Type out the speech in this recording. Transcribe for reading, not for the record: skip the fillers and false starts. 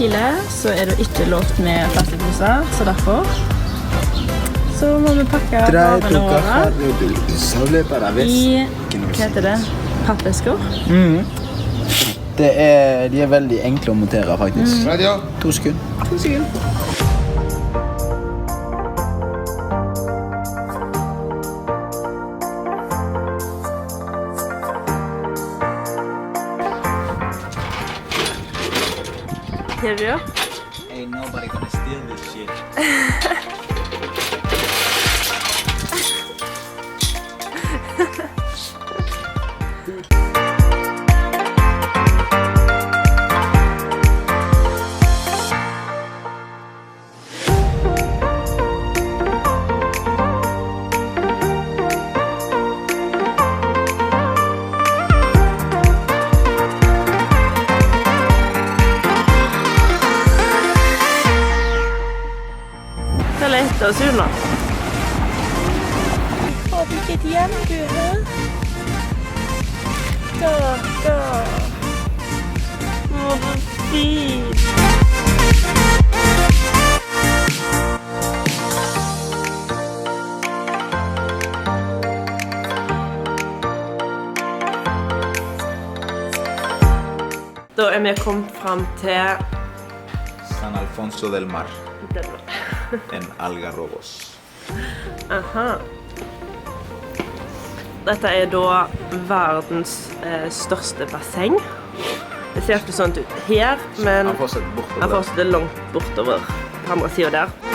Chile så det ikke lovt med plastikposer, så derfor så må vi pakke varene våre i, hva heter det, pappesker. De veldig enkle å montere faktisk. 2 sekunder. 2 sekunder. Here we go. Ain't nobody gonna steal this shit. Lett oss unna. Har du ikke et hjem, Gud? Da. Må du fint. Da vi kommet frem til San Alfonso del Mar. En algarrobos. Aha. Dette da verdens største basseng. Det ser ikke sånn ut her, men Han fortsetter bortover. Han fortsetter langt bortover på andre siden der.